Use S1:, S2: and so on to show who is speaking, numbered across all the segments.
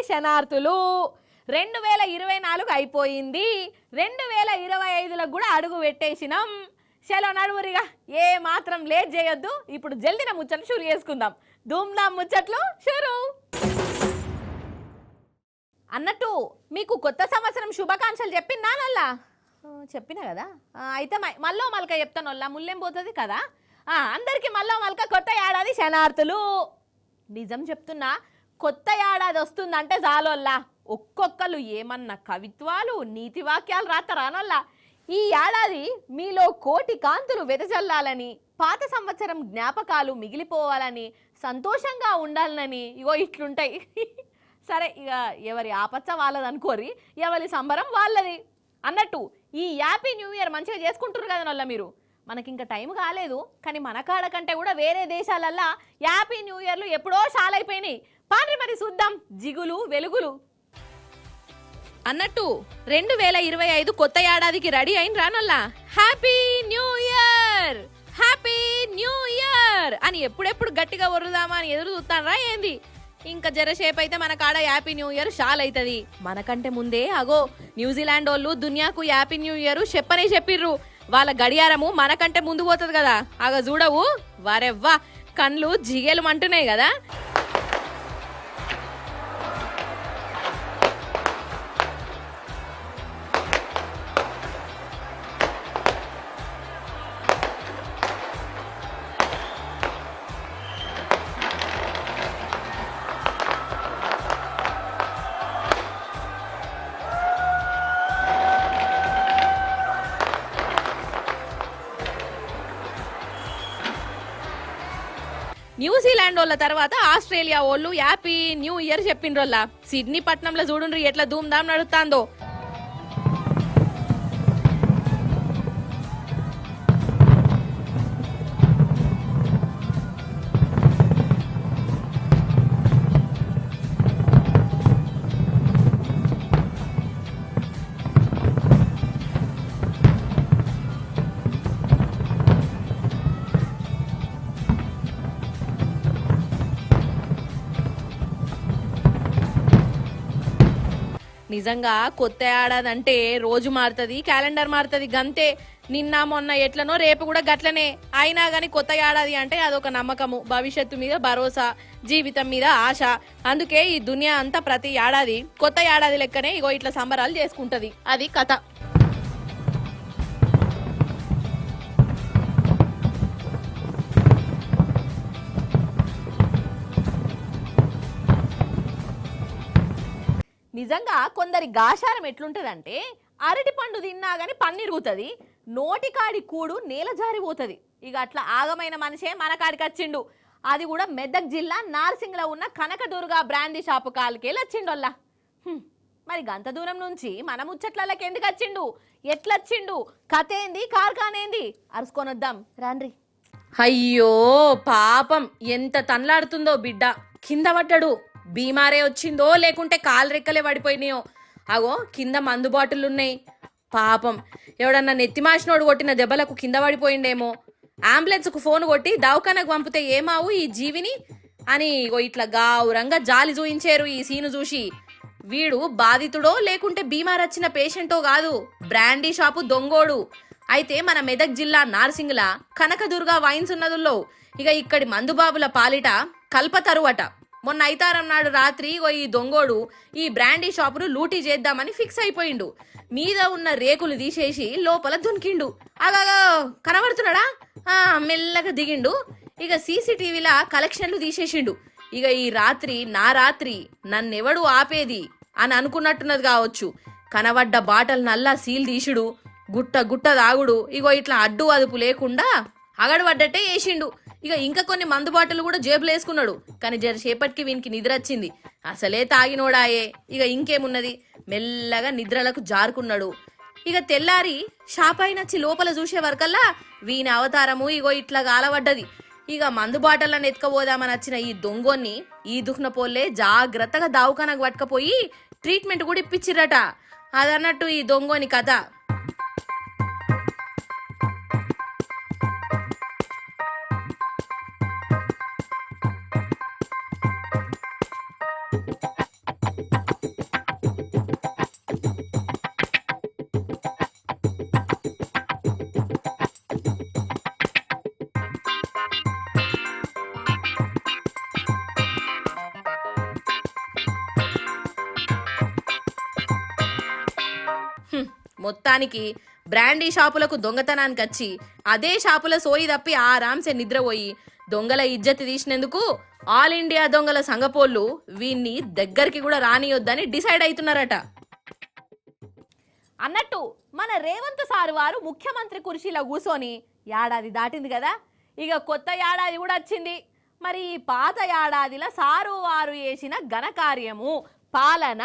S1: శనార్థులు. 2024 అయిపోయింది, 2025లో కూడా అడుగు పెట్టేసినాం. చలో నడువురిగా, ఏ మాత్రం లేట్ చేయొద్దు. ఇప్పుడు జల్దిన ముచ్చట్లు షురు చేసుకుందాం. ధూమ్ధామ్ ముచ్చట్లు షురు. అన్నట్టు మీకు కొత్త సంవత్సరం శుభాకాంక్షలు చెప్పినానల్లా? చెప్పినా కదా. అయితే మళ్ళీ మల్క చెప్తాను వల్ల ముళ్ళేం పోతుంది కదా. అందరికీ మళ్ళీ మల్క కొత్త ఏడాది శనార్థులు. నిజం చెప్తున్నా, కొత్త ఏడాది వస్తుందంటే చాలొల్లా ఒక్కొక్కరు ఏమన్నా కవిత్వాలు నీతి వాక్యాలు రాతరానల్లా. ఈ ఏడాది మీలో కోటి కాంతులు వెదజల్లాలని, పాత సంవత్సరం జ్ఞాపకాలు మిగిలిపోవాలని, సంతోషంగా ఉండాలని ఇగో ఇట్లుంటాయి. సరే, ఇక ఎవరి ఆపచ్చ వాళ్ళది అనుకోరి, ఎవరి సంబరం వాళ్ళది అన్నట్టు. ఈ హ్యాపీ న్యూ ఇయర్ మంచిగా చేసుకుంటారు కదా నల్ల మీరు. మనకి ఇంకా టైం కాలేదు, కానీ మన కాడ కంటే కూడా వేరే దేశాలల్లో హ్యాపీ న్యూ ఇయర్లు ఎప్పుడో షాలైపోయినాయి. పాండ్రి మరి చూద్దాం జిగులు వెలుగులు. అన్నట్టు 2025 కొత్త ఏడాదికి రెడీ అయిన రానల్లా. Happy new year, happy new year అని ఎప్పుడెప్పుడు గట్టిగా వరుదామా అని ఎదురు చూస్తానరా ఏంది? ఇంకా జరసేపు అయితే మన కాడ హ్యాపీ న్యూ ఇయర్ షాల్ అవుతుంది. మనకంటే ముందే అగో న్యూజిలాండ్ వాళ్ళు దునియాకు హ్యాపీ న్యూ ఇయర్ చెప్పనే చెప్పిర్రు. వాళ్ళ గడియారము మనకంటే ముందు పోతుంది కదా. అగ చూడవు వారెవ్వా, కళ్ళు జిగేలు అంటున్నాయి కదా. న్యూజిలాండ్ వాళ్ళ తర్వాత ఆస్ట్రేలియా వాళ్ళు హ్యాపీ న్యూ ఇయర్ చెప్పిండ్రోల్లా. సిడ్నీ పట్నంలో చూడుండ్రి ఎట్లా ధూమ్ధామ్ నడుస్తాందో. నిజంగా కొత్త ఏడాది అంటే రోజు మారుతుంది, క్యాలెండర్ మారుతుంది గంతే. నిన్న మొన్న ఎట్లనో రేపు కూడా గట్లనే. అయినా గాని కొత్త ఏడాది అంటే అదొక నమ్మకము, భవిష్యత్తు మీద భరోసా, జీవితం మీద ఆశ. అందుకే ఈ దునియా అంతా ప్రతి ఏడాది కొత్త ఏడాది లెక్కనే ఇగో ఇట్లా సంబరాలు చేసుకుంటది. అది కథ. నిజంగా కొందరి గాశారం ఎట్లుంటదంటే, అరటి పండు తిన్నా గాని పన్నిరుగుతుంది, నోటికాడి కూడు నేల జారిపోతుంది. ఇక అట్లా ఆగమైన మనిషే మన కాడికి వచ్చిండు. అది కూడా మెదక్ జిల్లా నార్సింగ్లో ఉన్న కనకదుర్గ బ్రాందీ షాపు కాలికెళ్ళి వచ్చిండోల్లా. మరి గంత దూరం నుంచి మన ముచ్చట్లకి ఎందుకు వచ్చిండు, ఎట్లొచ్చిండు, కథ ఏంది, కార్ఖానేంది అరుసుకొనొద్దాం రాండ్రి. అయ్యో పాపం, ఎంత తన్లాడుతుందో బిడ్డ. కింద పడ్డాడు. బీమారే వచ్చిందో లేకుంటే కాలు రెక్కలే పడిపోయినాయో. అగో కింద మందు బాటిల్ ఉన్నాయి. పాపం, ఎవడన్నా నెత్తిమాసినోడు కొట్టిన దెబ్బలకు కింద పడిపోయిండేమో. అంబులెన్స్కు ఫోన్ కొట్టి దవాఖానకు పంపితే ఏమావు ఈ జీవిని అని ఇట్లా గావురంగా జాలి చూయించారు. ఈ సీను చూసి వీడు బాధితుడో లేకుంటే బీమారొచ్చిన పేషెంటో కాదు, బ్రాండీ షాపు దొంగోడు. అయితే మన మెదక్ జిల్లా నార్సింగ్లా కనకదుర్గ వైన్స్ ఉన్నదుల్లో ఇక ఇక్కడి మందుబాబుల పాలిట కల్పతరువట. మొన్న ఐతారం నాడు రాత్రి ఈ దొంగోడు ఈ బ్రాండీ షాపును లూటీ చేద్దామని ఫిక్స్ అయిపోయిండు. మీద ఉన్న రేకులు తీసేసి లోపల దునికిండు. అగాగా కనబడుతున్నాడా? మెల్లగా దిగిండు. ఇక సీసీటీవీలా కలెక్షన్లు తీసేసిండు. ఇక ఈ రాత్రి నా రాత్రి నన్నెవడు ఆపేది అని అనుకున్నట్టున్నది కావచ్చు. కనబడ్డ బాటల్ నల్లా సీల్ తీసిడు, గుట్ట గుట్ట దాగుడు. ఇగో ఇట్లా అడ్డు అదుపు లేకుండా అగడబడ్డట్టే వేసిండు. ఇక ఇంకా కొన్ని మందు బాటలు కూడా జేబులు వేసుకున్నాడు. కానీ జరసేపటికి వీనికి నిద్ర వచ్చింది. అసలే తాగినోడాయే. ఇక ఇంకేమున్నది, మెల్లగా నిద్రలకు జారుకున్నాడు. ఇక తెల్లారి షాపైనచ్చి లోపల చూసే వరకల్లా వీని అవతారము ఇగో ఇట్లా గాలబడ్డది. ఇక మందు బాటలను ఎత్తుకపోదామని వచ్చిన ఈ దొంగోన్ని ఈ దుఃఖన పోల్లే జాగ్రత్తగా దావుకానకు పట్టుకపోయి ట్రీట్మెంట్ కూడా ఇప్పించిరట. అదన్నట్టు ఈ దొంగోని కథ. మొత్తానికి బ్రాండీ షాపులకు దొంగతనానికి వచ్చి అదే షాపుల సోయి తప్పి ఆరాంసే నిద్రపోయి దొంగల ఇజ్జతి తీసినందుకు ఆల్ ఇండియా దొంగల సంగపోళ్ళు వీన్ని దగ్గరికి కూడా రానియొద్దని డిసైడ్ అవుతున్నారట. అన్నట్టు మన రేవంత్ సార్ వారు ముఖ్యమంత్రి కుర్చీలో కూర్చొని ఏడాది దాటింది కదా, ఇక కొత్త ఏడాది కూడా వచ్చింది. మరి ఈ పాత ఏడాదిలో సారు వారు చేసిన ఘనకార్యము పాలన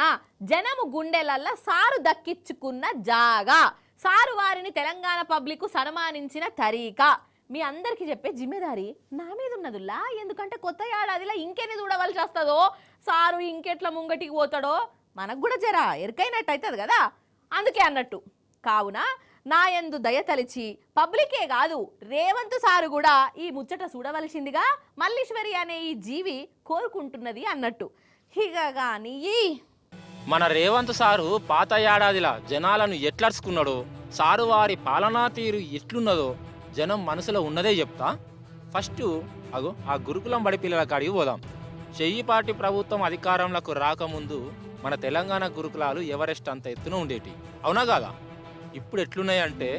S1: జనము గుండెలల్లా సారు దక్కించుకున్న జాగా సారు వారిని తెలంగాణ పబ్లిక్ సన్మానించిన తరీకా మీ అందరికి చెప్పే జిమ్మేదారి నా మీద ఉన్నదుల్లా. ఎందుకంటే కొత్త ఏడాదిలో ఇంకెన్ని చూడవలసి వస్తుందో, సారు ఇంకెట్లా ముంగటికి పోతాడో మనకు కూడా జరా ఎరికైనట్టు అవుతుంది కదా. అందుకే అన్నట్టు కావున నా యందు దయతలిచి పబ్లికే కాదు రేవంత్ సారు కూడా ఈ ముచ్చట చూడవలసిందిగా మల్లీశ్వరి అనే ఈ జీవి కోరుకుంటున్నది అన్నట్టు. ఇక కానీ
S2: మన రేవంత్ సారు పాత ఏడాదిలా జనాలను ఎట్లర్చుకున్నాడో, సారు వారి పాలనా తీరు ఎట్లున్నదో జనం మనసులో ఉన్నదే చెప్తా. ఫస్ట్ ఆ గురుకులం బడి పిల్లల కాడికి పోదాం. చెయ్యిపాటి ప్రభుత్వం అధికారంలోకి రాకముందు మన తెలంగాణ గురుకులాలు ఎవరెస్ట్ అంత ఎత్తున ఉండేటి, అవునా కాదా? ఇప్పుడు ఎట్లున్నాయంటే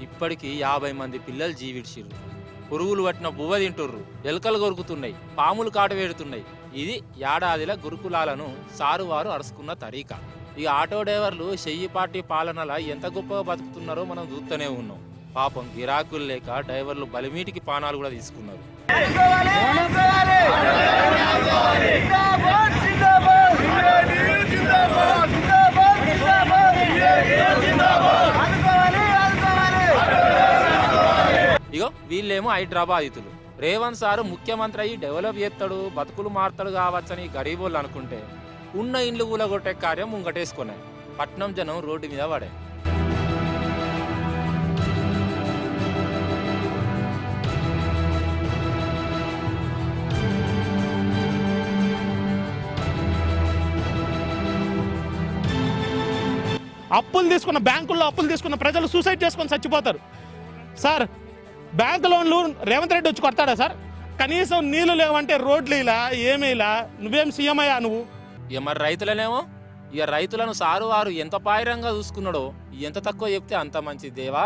S2: ఇప్పటికి 50 మంది పిల్లలు జీవిడ్చిర్రు. పురుగులు పట్టిన బువ్వ తింటుర్రు, ఎలుకలు కొరుకుతున్నాయి, పాములు కాటు వేడుతున్నాయి. ఇది ఏడాదిల గురుకులాలను సారు వారు అరుచుకున్న తరీకా. ఇక ఆటో డ్రైవర్లు చెయ్యిపాటి పాలనలా ఎంత గొప్పగా బతుకుతున్నారో మనం చూస్తూనే ఉన్నాం. పాపం గిరాకులు లేక డ్రైవర్లు బలిమీటికి పానాలు కూడా తీసుకున్నారు. ఇగో వీళ్ళేమో హైదరాబాదితులు. రేవంత్ సారు ముఖ్యమంత్రి అయ్యి డెవలప్ చేస్తాడు, బతుకులు మారుతాడు కావచ్చని గరీబోళ్ళు అనుకుంటే ఉన్న ఇండ్లు కూలగొట్టే కార్యం ముంగటేసుకున్నాయి. పట్నం జనం రోడ్డు మీద పడే.
S3: అప్పులు తీసుకున్న బ్యాంకుల్లో అప్పులు తీసుకున్న ప్రజలు సూసైడ్ చేసుకొని చచ్చిపోతారు సార్. బ్యాంకు లోన్లు రేవంత్ రెడ్డి వచ్చి కొడతాడా సార్? కనీసం నీళ్లు లేవంటే రోడ్లు ఇలా ఏమీ ఇలా. నువ్వేం సీఎం అయ్యా నువ్వు?
S2: ఇక మరి రైతులనేమో ఇక రైతులను సారు వారు ఎంత పాయిరంగా చూసుకున్నాడో ఎంత తక్కువ చెప్తే అంత మంచి దేవా.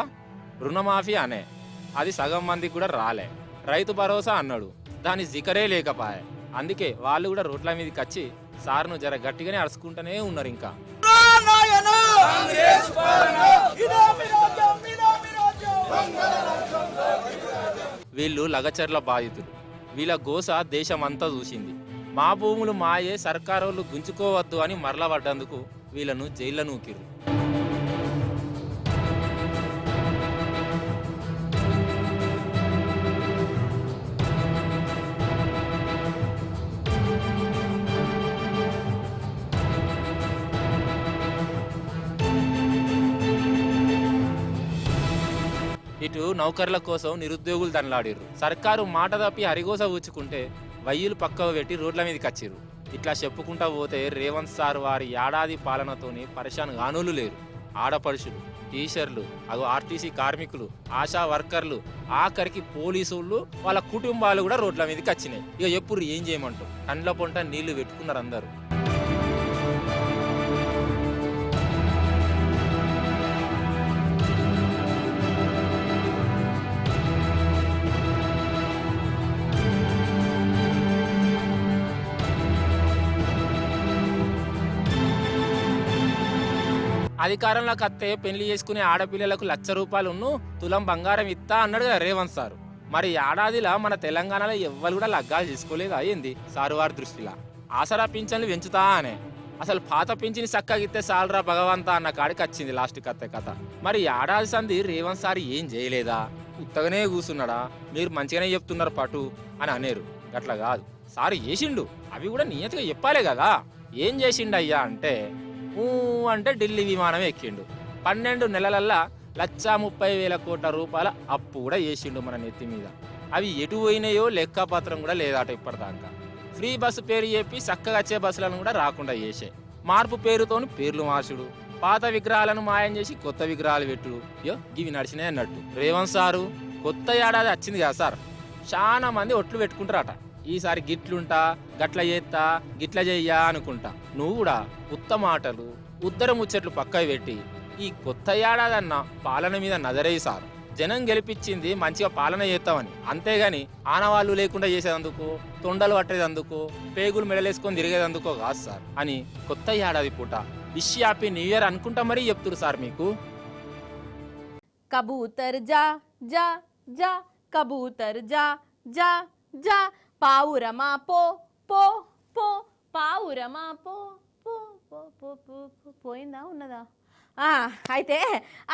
S2: రుణమాఫీ అనే అది సగం మందికి కూడా రాలే. రైతు భరోసా అన్నాడు, దాని జికరే లేకపాయే. అందుకే వాళ్ళు కూడా రోడ్ల మీదకి వచ్చి సార్ను జర గట్టిగానే అరుచుకుంటూనే ఉన్నారు. ఇంకా వీళ్ళు లగచర్ల బాధితులు. వీళ్ళ గోస దేశం అంతా చూసింది. మా భూములు మాయే, సర్కారోళ్ళు గుంజుకోవద్దు అని మరలబడ్డందుకు వీళ్ళను జైల్లో నూకిరు. ఇటు నౌకర్ల కోసం నిరుద్యోగులు దండలాడిర్రు. సర్కారు మాట తప్పి హరిగోస ఊచుకుంటే వయ్యులు పక్కకు పెట్టి రోడ్ల మీదకి వచ్చిర్రు. ఇట్లా చెప్పుకుంటా పోతే రేవంత్ సార్ వారి ఏడాది పాలనతోని పరిశాన్ గానులు లేరు. ఆడపడుచులు, టీచర్లు, ఆర్టీసీ కార్మికులు, ఆశా వర్కర్లు, ఆఖరికి పోలీసులు వాళ్ళ కుటుంబాలు కూడా రోడ్ల మీదకి వచ్చినాయి. ఇక ఎప్పుడు ఏం చేయమంటారు? కండ్ల పొంట నీళ్లు పెట్టుకున్నారు అందరూ. అధికారంలోకి వస్తే పెళ్లి చేసుకునే ఆడపిల్లలకు ₹1,00,000 తులం బంగారం ఇస్తా అన్నాడు కదా రేవంత్ సారు. మరి ఏడాదిలా మన తెలంగాణలో ఎవ్వరు కూడా లగ్గాలు చేసుకోలేదు అయ్యింది సారు వారి దృష్టిలా. ఆసరా పింఛన్లు పెంచుతా అనే అసలు పాత పింఛని చక్కగా ఇస్తే సాలరా భగవంతా అన్న కాడికి వచ్చింది లాస్ట్ కథ. మరి ఏడాది సంది రేవంత్ సార్ ఏం చేయలేదా? ఉత్తగానే కూర్చున్నాడా? మీరు మంచిగానే చెప్తున్నారు పటు అని అనేరు. గట్లా కాదు, సారు చేసిండు. అవి కూడా నియతిగా చెప్పాలే కదా. ఏం చేసిండు అయ్యా అంటే అంటే ఢిల్లీ విమానం ఎక్కిండు. 12 నెలలల్లా ₹130,000 కోట్ల అప్పు కూడా చేసిండు మన నెత్తి మీద. అవి ఎటు పోయినాయో లెక్కపత్రం కూడా లేదాట ఇప్పటిదాకా. ఫ్రీ బస్సు పేరు చెప్పి చక్కగా వచ్చే బస్సులను కూడా రాకుండా చేసే. మార్పు పేరుతోని పేర్లు మార్చుడు, పాత విగ్రహాలను మాయం చేసి కొత్త విగ్రహాలు పెట్టుడు ఇవి నడిచినాయి అన్నట్టు. రేవంత్ సారు కొత్త ఏడాది వచ్చింది కదా సార్, చాలా మంది ఒట్లు పెట్టుకుంటారట. ఈసారి గిట్లుంటా, గట్ల చేస్తా, గిట్ల చెయ్యా అనుకుంటా. నువ్వు కూడా ఉత్త మాటలు, ఉద్దర ముచ్చట్లు పక్కకు పెట్టి ఈ కొత్త ఏడాదన్న పాలన మీద నజరేయి సార్. జనం గెలిపించింది మంచిగా పాలన చేస్తామని, అంతేగాని ఆనవాళ్ళు లేకుండా చేసేదందుకు, తొండలు పట్టేదందుకు, పేగులు మెడలేసుకొని తిరిగేదందుకో కాదు సార్ అని కొత్త ఏడాది పూట విష్ హ్యాపీ న్యూ ఇయర్ అనుకుంటా మరీ చెప్తురు సార్ మీకు.
S1: కబూతర్ జా జా జా కబూతర్ జా జా జా పావురమా పో పో పో పావురమా పో పో పో పో పో పోయిందా ఉన్నదా? అయితే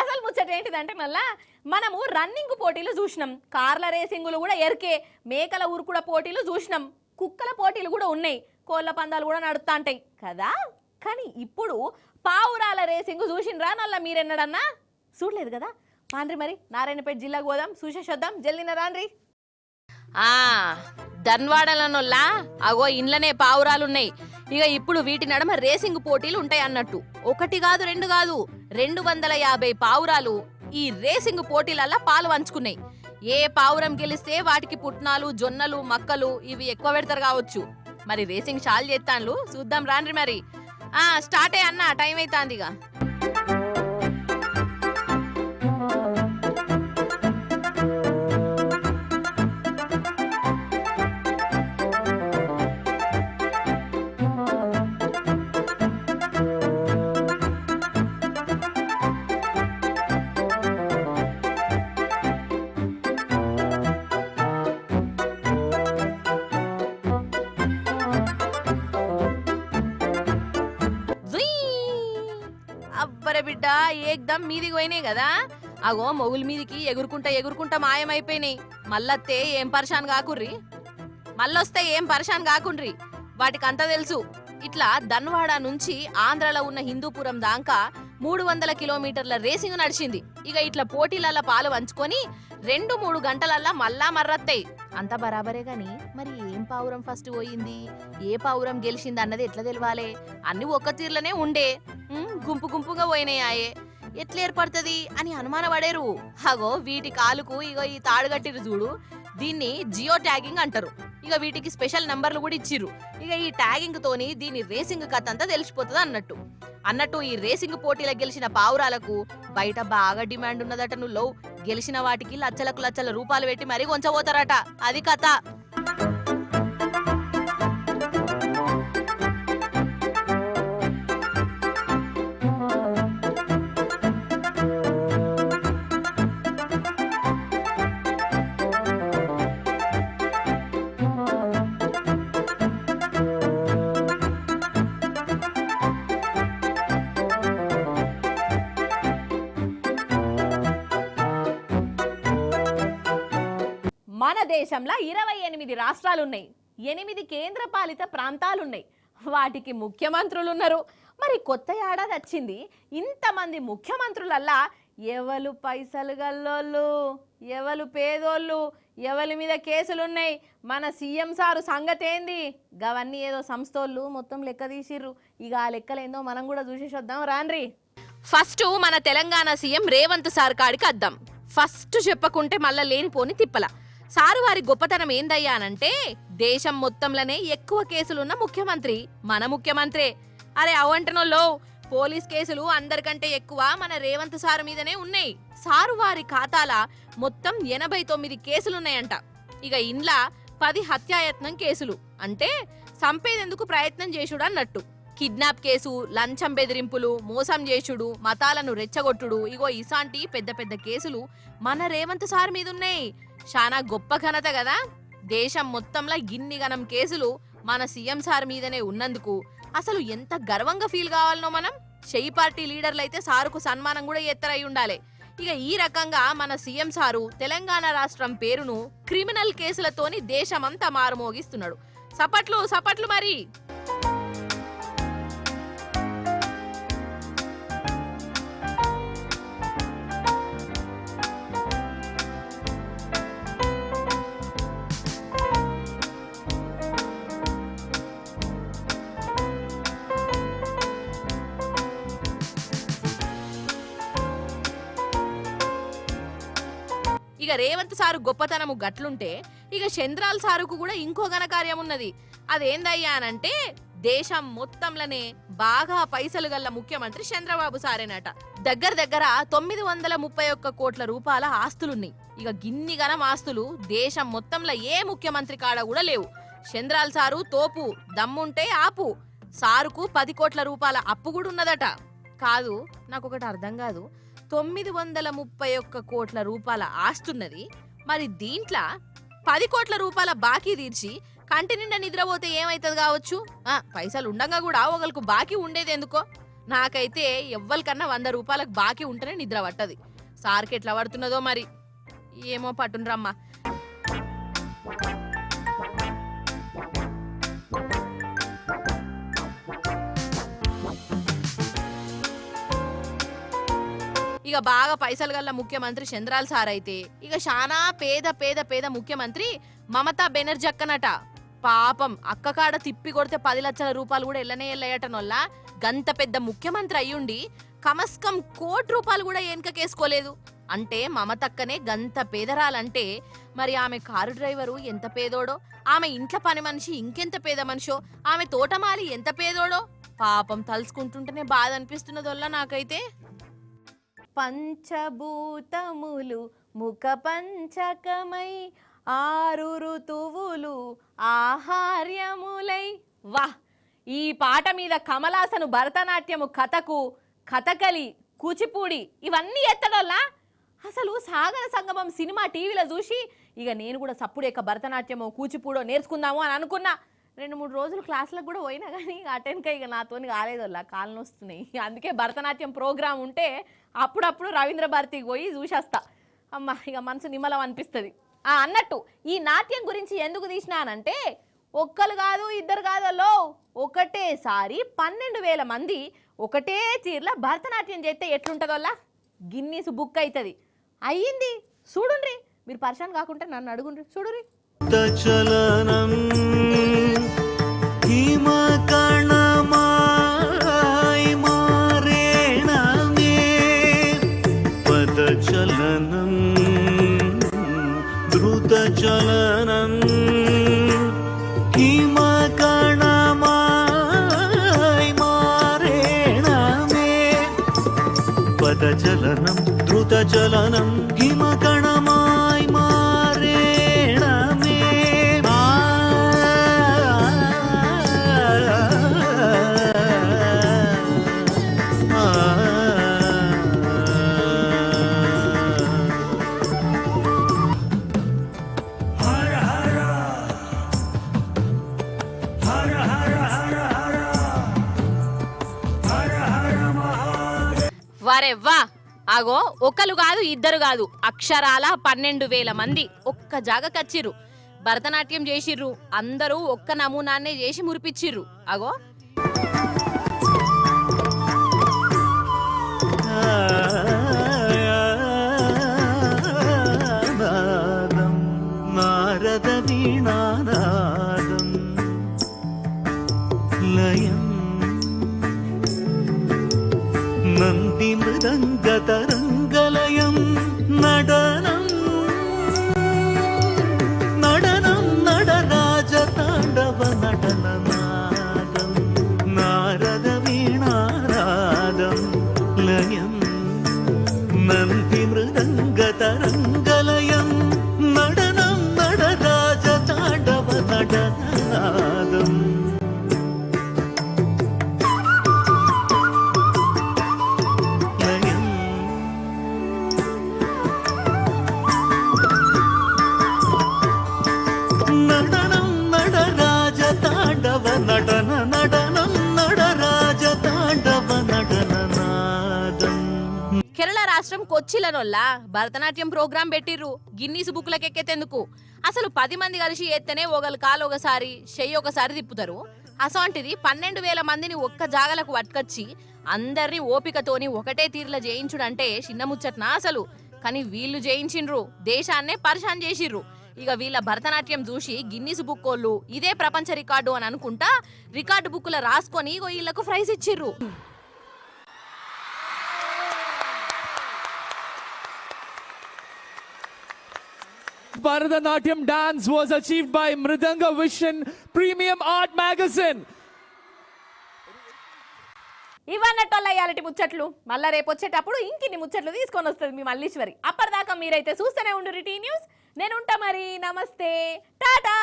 S1: అసలు ముచ్చట ఏంటిదంటే మళ్ళా మనము రన్నింగ్ పోటీలు చూసినాం, కార్ల రేసింగులు కూడా ఎరికే, మేకల ఉరుకుడ పోటీలు చూసినాం, కుక్కల పోటీలు కూడా ఉన్నాయి, కోళ్ళ పందాలు కూడా నడుస్తా ఉంటాయి కదా. కానీ ఇప్పుడు పావురాల రేసింగ్ చూసినరా నల్ల మీరెన్నడన్నా? చూడలేదు కదా. పాండ్రి మరి నారాయణపేట జిల్లాకు పోదాం, చూసేసొద్దాం, జల్లిన రాన్రి. ధన్వాడలనొల్లా అగో ఇండ్లనే పావురాలున్నాయి. ఇక ఇప్పుడు వీటి నడమ రేసింగ్ పోటీలు ఉంటాయి అన్నట్టు. ఒకటి కాదు రెండు కాదు 250 పావురాలు ఈ రేసింగ్ పోటీలల్లా పాలు పంచుకున్నాయి. ఏ పావురం గెలిస్తే వాటికి పుట్నాలు, జొన్నలు, మక్కలు ఇవి ఎక్కువ పెడతారు కావచ్చు. మరి రేసింగ్ షాల్ చేస్తాన్లు, చూద్దాం రాండ్రి మరి. స్టార్ట్ అన్న, టైం అవుతాందిగా. అబ్బర బిడ్డ ఏకదం మీదికి పోయినాయి కదా. అగో మొగుల మీదికి ఎగురుకుంటా ఎగురుకుంటా మాయమైపోయినాయి. మళ్ళొస్తే ఏం పరిశాన్ కాకుర్రి, మళ్ళొస్తే ఏం పరిశాన్ కాకుండ్రి. వాటికంతా తెలుసు. ఇట్లా ధన్వాడ నుంచి ఆంధ్రలో ఉన్న హిందూపురం దాకా 300 కిలోమీటర్ల రేసింగ్ నడిచింది. ఇక ఇట్లా పోటీలల్లా పాలు పంచుకొని 2-3 గంటలల్లా మళ్ళా మర్రత్తాయి. అంత బరాబరే గాని మరి ఏం పావురం ఫస్ట్ పోయింది, ఏ పావురం గెలిచింది అన్నది ఎట్లా తెలవాలే? అన్ని ఒక్క తీర్లనే ఉండే, గుంపు గుంపుగా పోయినాయే, ఎట్లా ఏర్పడుతుంది అని అనుమానపడేరు. అగో వీటి కాలుకు ఇగో ఈ తాడుగట్టిరు చూడు, దీన్ని జియో ట్యాగింగ్ అంటారు. ఇక వీటికి స్పెషల్ నంబర్లు కూడా ఇచ్చిర్రు. ఇక ఈ ట్యాగింగ్ తోని దీని రేసింగ్ కథ అంతా తెలిసిపోతుంది అన్నట్టు ఈ రేసింగ్ పోటీలో గెలిచిన పావురాలకు బయట బాగా డిమాండ్ ఉన్నదట. నువ్వు గెలిచిన వాటికి లచ్చల రూపాయలు పెట్టి మరీ కొంచబోతారట. అది కథ. మన దేశంలో 28 రాష్ట్రాలున్నాయి, 8 కేంద్రపాలిత ప్రాంతాలున్నాయి, వాటికి ముఖ్యమంత్రులు ఉన్నారు. మరి కొత్త ఏడాది వచ్చింది, ఇంతమంది ముఖ్యమంత్రులల్లా ఎవరు పైసలు గల్లోళ్ళు, ఎవరు పేదోళ్ళు, ఎవరి మీద కేసులున్నాయి, మన సీఎం సారు సంగతి ఏంది, గవన్నీ ఏదో సంస్థోళ్ళు మొత్తం లెక్క తీసిర్రు. ఇక ఆ లెక్కలేందో మనం కూడా చూసేసొద్దాం రాన్రి. ఫస్ట్ మన తెలంగాణ సీఎం రేవంత్ సార్ కాడికి వద్దాం. ఫస్ట్ చెప్పకుంటే మళ్ళా లేనిపోని తిప్పల. సారు వారి గొప్పతనం ఏందయ్యానంటే దేశం మొత్తంలోనే ఎక్కువ కేసులున్న ముఖ్యమంత్రి మన ముఖ్యమంత్రే. అరే అవంటనోళ్ళు, పోలీస్ కేసులు అందరికంటే ఎక్కువ మన రేవంత్ సారు మీదనే ఉన్నాయి. సారు వారి ఖాతాల మొత్తం 89 కేసులున్నాయంట. ఇక ఇండ్ల 10 హత్యాయత్నం కేసులు, అంటే సంపేదెందుకు ప్రయత్నం చేసుడు అన్నట్టు. కిడ్నాప్ కేసు, లంచం బెదిరింపులు, మోసం చేసుడు, మతాలను రెచ్చగొట్టుడు, ఇగో ఇసాంటి పెద్ద పెద్ద కేసులు మన రేవంత్ సార్ మీద ఉన్నాయి. చాలా గొప్ప ఘనత కదా. దేశం మొత్తంలో ఇన్ని గణం కేసులు మన సీఎం సార్ మీదనే ఉన్నందుకు అసలు ఎంత గర్వంగా ఫీల్ కావాలనో మనం. షెయి పార్టీ లీడర్లు అయితే సారుకు సన్మానం కూడా ఎత్తరై ఉండాలి. ఇక ఈ రకంగా మన సీఎం సారు తెలంగాణ రాష్ట్రం పేరును క్రిమినల్ కేసులతోని దేశమంతా మారుమోగిస్తున్నాడు. సపట్లు మరి. ఇక రేవంత్ సారు గొప్పతనము గట్లుంటే ఇక చంద్రాల్ సారుకు కూడా ఇంకో ఘనకార్యం ఉన్నది. అదేందయ్యా అనంటే దేశం మొత్తంలోనే బాగా పైసలు గల్ల ముఖ్యమంత్రి చంద్రబాబు సారేనట. దగ్గర 931 కోట్ల రూపాయల ఆస్తులున్నాయి. ఇక గిన్ని గనం ఆస్తులు దేశం మొత్తంలో ఏ ముఖ్యమంత్రి కాడ కూడా లేవు. చంద్రాల్ సారు తోపు, దమ్ముంటే ఆపు. సారుకు 10 కోట్ల రూపాయల అప్పు కూడా ఉన్నదట. కాదు, నాకు ఒకటి అర్థం కాదు. 931 కోట్ల రూపాయల ఆస్తున్నది, మరి దీంట్లో 10 కోట్ల రూపాయల బాకీ తీర్చి కంటి నిండా నిద్రపోతే ఏమైతుంది కావచ్చు? పైసలు ఉండగా కూడా ఒకరికి బాకీ ఉండేది ఎందుకో? నాకైతే ఎవ్వరికన్నా 100 రూపాయలకు బాకీ ఉంటేనే నిద్ర పట్టది. సార్కి ఎట్లా పడుతున్నదో మరి, ఏమో పట్టుండ్రమ్మా. ఇక బాగా పైసలు గల్ల ముఖ్యమంత్రి చంద్రాల్ సార్ అయితే ఇక చాలా పేద ముఖ్యమంత్రి మమతా బెనర్జీ అక్కనట. పాపం అక్క కాడ తిప్పి కొడితే 10 లక్షల రూపాయలు కూడా ఎల్లయటనొల్ల గంత పెద్ద ముఖ్యమంత్రి అయ్యుండి కమస్కం 1 కోటి రూపాయలు కూడా వెనకకేసుకోలేదు. అంటే మమతక్కనే గంత పేదరాలంటే మరి ఆమె కారు డ్రైవరు ఎంత పేదోడో, ఆమె ఇంట్లో పని మనిషి ఇంకెంత పేద మనిషో, ఆమె తోటమాలి ఎంత పేదోడో. పాపం తలుసుకుంటుంటేనే బాధ అనిపిస్తున్నదొల్ల నాకైతే. పంచభూతములు ముఖ పంచకమై 6 ఋతువులు ఆహార్యములై. వాహ్! ఈ పాట మీద కమలాసను భరతనాట్యము, కథకు, కథకలి, కూచిపూడి ఇవన్నీ ఎత్తడోల్లా. అసలు సాగర సంగమం సినిమా టీవీలో చూసి ఇక నేను కూడా సప్పుడేక భరతనాట్యమో కూచిపూడో నేర్చుకుందాము అని అనుకున్నా. 2-3 రోజులు క్లాసులకు కూడా పోయినా కానీ అటెన్క ఇక నాతోని కాలేదోల్లా, కాళ్ళు వస్తున్నాయి. అందుకే భరతనాట్యం ప్రోగ్రాం ఉంటే అప్పుడప్పుడు రవీంద్ర భారతికి పోయి చూసేస్తా. అమ్మ ఇక మనసు నిమ్మలం అనిపిస్తుంది. అన్నట్టు ఈ నాట్యం గురించి ఎందుకు తీసినానంటే, ఒక్కరు కాదు ఇద్దరు కాదలో ఒకటేసారి 12,000 మంది ఒకటే తీరులో భరతనాట్యం చేస్తే ఎట్లుంటుందోలా? గిన్నీస్ బుక్ అవుతుంది. అయ్యింది చూడుండ్రి, మీరు పరిశాన్ కాకుండా నన్ను అడుగుండ్రి. చూడుర్రి.
S4: చలనం హిమకణమాయ్ మారేణమే. పదచలనం ద్రుత చలనం హిమకణమాయ్ మారేణమే.
S1: వారెవ్వా, ఆగో ఒకరు కాదు ఇద్దరు కాదు, అక్షరాల 12,000 మంది ఒక్క జాగకచ్చిర్రు, భరతనాట్యం చేసిర్రు. అందరూ ఒక్క నమూనాన్నే చేసి మురిపిచ్చిర్రు. అగో
S4: నారద వీణానాదం లయం నంది మృదంగ తరంగలయం நடனம் நடனம் நடராజ తాండవ நடனநாதం నారద వీణానాదం లయం నంది మృదంగ తరంగలయం நடனம் நடராజ తాండవ நடனநாదం.
S1: కేరళ రాష్ట్రం కొచ్చిలనొల్లా భరతనాట్యం ప్రోగ్రాం పెట్టిర్రు గిన్నీస్ బుక్లకు ఎక్కేందుకు. అసలు 10 మంది కలిసి ఎత్తేనే ఒకరు కాలు ఒకసారి చెయ్యి ఒకసారి తిప్పుతారు. అసోంటిది 12,000 మందిని ఒక్క జాగలకు పట్టుకొచ్చి అందరినీ ఓపికతోని ఒకటే తీరులో చేయించుడంటే చిన్న ముచ్చట్నా అసలు? కానీ వీళ్ళు చేయించిండ్రు, దేశాన్నే పరిశాన్ చేసిర్రు. ఇక వీళ్ళ భరతనాట్యం చూసి గిన్నీస్ బుక్ వాళ్ళు ఇదే ప్రపంచ రికార్డు అని అనుకుంటా రికార్డు బుక్లో రాసుకొని వీళ్ళకు ప్రైజ్ ఇచ్చిర్రు.
S5: Bharatanatyam dance was achieved by Mridanga Vision Premium Art Magazine.
S1: ఇవన్నట్టు ఇయాలటి ముచ్చట్లు మళ్ళా రేపు వచ్చేటప్పుడు ఇంకిన్ని ముచ్చట్లు తీసుకొని వస్తుంది మీ మల్లీశ్వరి. అప్పటిదాకా మీరైతే చూస్తూనే ఉండు టీ న్యూస్. నేను ఉంటా మరి. నమస్తే, టాటా.